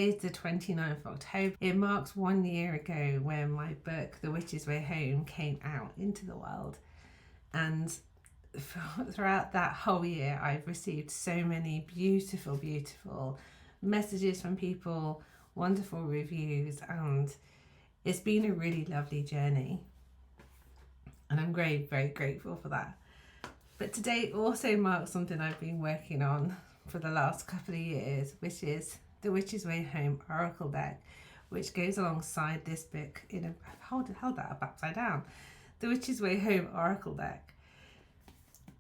Today is the 29th of October. It marks 1 year ago when my book, The Witch's Way Home, came out into the world. And throughout that whole year, I've received so many beautiful, beautiful messages from people, wonderful reviews, and it's been a really lovely journey. And I'm very, very grateful for that. But today also marks something I've been working on for the last couple of years, which is the Witch's Way Home Oracle deck, which goes alongside this book in a hold that up upside down. The Witch's Way Home Oracle deck.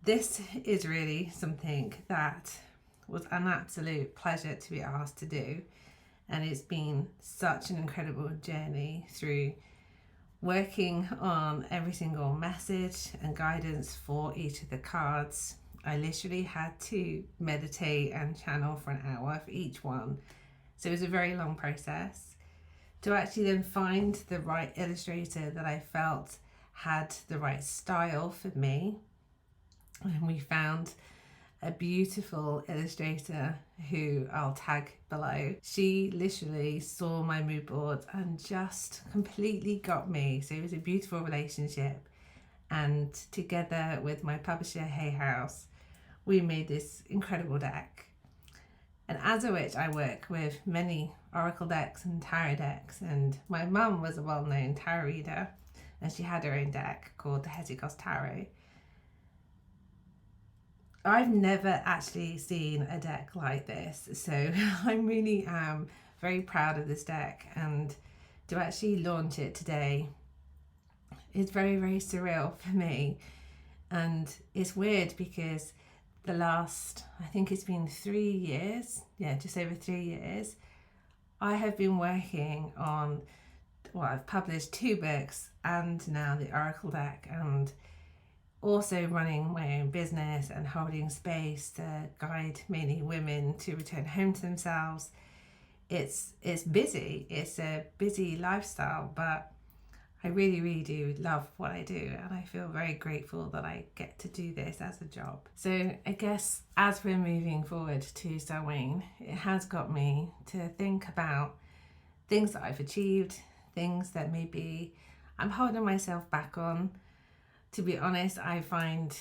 This is really something that was an absolute pleasure to be asked to do, and it's been such an incredible journey through working on every single message and guidance for each of the cards. I literally had to meditate and channel for an hour for each one. So it was a very long process to actually then find the right illustrator that I felt had the right style for me. And we found a beautiful illustrator who I'll tag below. She literally saw my mood board and just completely got me. So it was a beautiful relationship. And together with my publisher, Hay House, we made this incredible deck. And as a witch, I work with many oracle decks and tarot decks. And my mum was a well-known tarot reader, and she had her own deck called the Hesychos Tarot. I've never actually seen a deck like this, so I really am very proud of this deck, and to actually launch it today is very, very surreal for me. And it's weird because the last, I think it's been 3 years, just over 3 years, I have been working on, I've published 2 books and now the Oracle deck, and also running my own business and holding space to guide mainly women to return home to themselves. It's busy, it's a busy lifestyle, but I really, really do love what I do, and I feel very grateful that I get to do this as a job. So I guess as we're moving forward to Samhain, it has got me to think about things that I've achieved, things that maybe I'm holding myself back on. To be honest, I find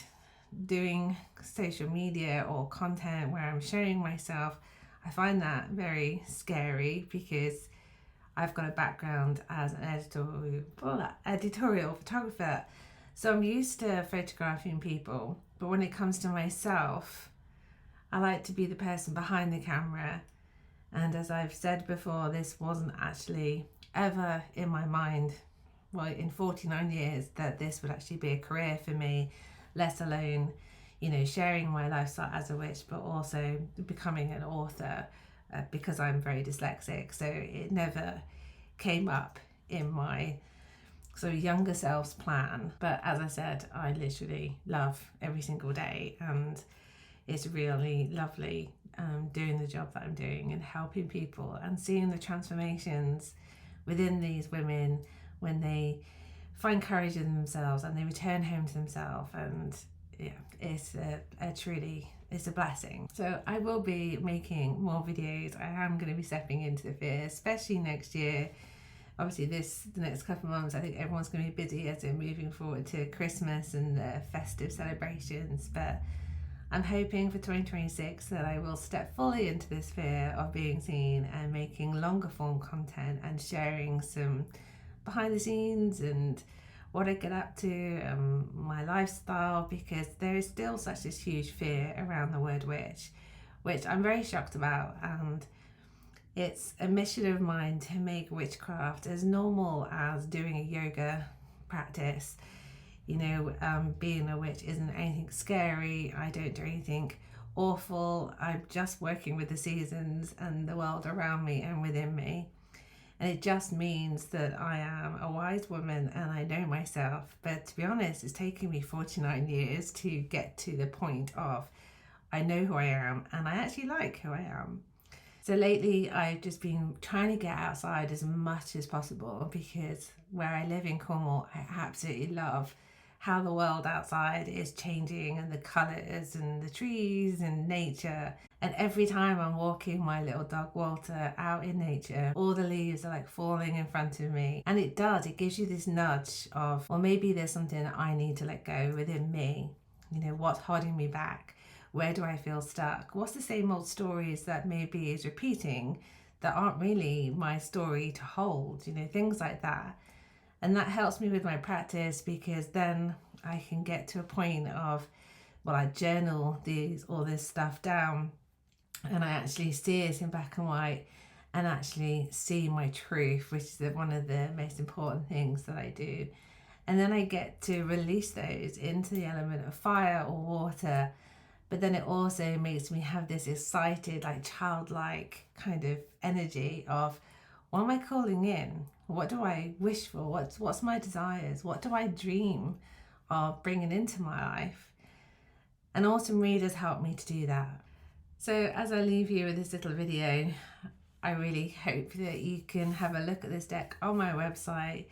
doing social media or content where I'm showing myself, I find that very scary because I've got a background as an editorial photographer. So I'm used to photographing people, but when it comes to myself, I like to be the person behind the camera. And as I've said before, this wasn't actually ever in my mind, in 49 years, that this would actually be a career for me, let alone, sharing my lifestyle as a witch, but also becoming an author because I'm very dyslexic. So it never came up in my sort of younger self's plan. But as I said, I literally love every single day, and it's really lovely doing the job that I'm doing and helping people and seeing the transformations within these women when they find courage in themselves and they return home to themselves. And it's a blessing. So I will be making more videos. I am going to be stepping into the field, especially next year. Obviously the next couple of months, I think everyone's going to be busy as they're moving forward to Christmas and the festive celebrations, but I'm hoping for 2026 that I will step fully into this sphere of being seen and making longer form content and sharing some behind the scenes and what I get up to, my lifestyle, because there is still such this huge fear around the word witch, which I'm very shocked about. And it's a mission of mine to make witchcraft as normal as doing a yoga practice. Being a witch isn't anything scary. I don't do anything awful. I'm just working with the seasons and the world around me and within me. And it just means that I am a wise woman and I know myself. But to be honest, it's taken me 49 years to get to the point of I know who I am and I actually like who I am. So lately I've just been trying to get outside as much as possible because where I live in Cornwall, I absolutely love how the world outside is changing and the colours and the trees and nature. And every time I'm walking my little dog Walter out in nature, all the leaves are like falling in front of me. And it gives you this nudge of, well, maybe there's something that I need to let go within me. You know, what's holding me back? Where do I feel stuck? What's the same old stories that maybe is repeating that aren't really my story to hold? You know, things like that. And that helps me with my practice, because then I can get to a point of, well, I journal all this stuff down, and I actually see it in black and white and actually see my truth, which is one of the most important things that I do. And then I get to release those into the element of fire or water. But then it also makes me have this excited, like childlike kind of energy of, what am I calling in? What do I wish for? What's my desires? What do I dream of bringing into my life? And autumn readers help me to do that. So as I leave you with this little video, I really hope that you can have a look at this deck on my website,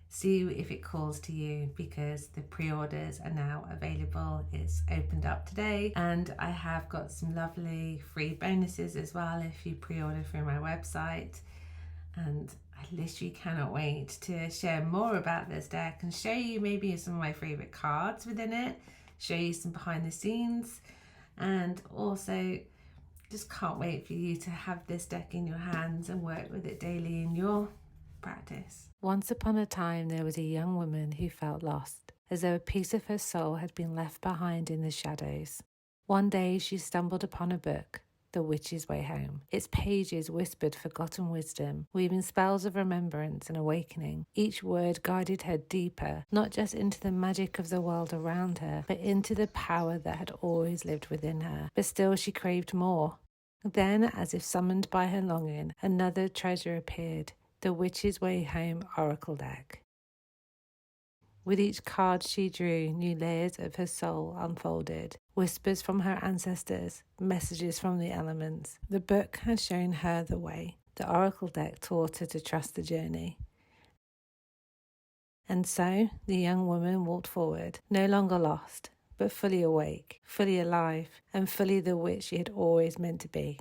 see if it calls to you, because the pre-orders are now available. It's opened up today, and I have got some lovely free bonuses as well if you pre-order through my website. And I literally cannot wait to share more about this deck and show you maybe some of my favorite cards within it, show you some behind the scenes, and also just can't wait for you to have this deck in your hands and work with it daily in your practice. Once upon a time, there was a young woman who felt lost, as though a piece of her soul had been left behind in the shadows. One day she stumbled upon a book, The Witch's Way Home. Its pages whispered forgotten wisdom, weaving spells of remembrance and awakening. Each word guided her deeper, not just into the magic of the world around her, but into the power that had always lived within her. But still she craved more. Then, as if summoned by her longing, another treasure appeared, the Witch's Way Home Oracle deck. With each card she drew, new layers of her soul unfolded, whispers from her ancestors, messages from the elements. The book had shown her the way. The Oracle deck taught her to trust the journey. And so the young woman walked forward, no longer lost, but fully awake, fully alive, and fully the witch she had always meant to be.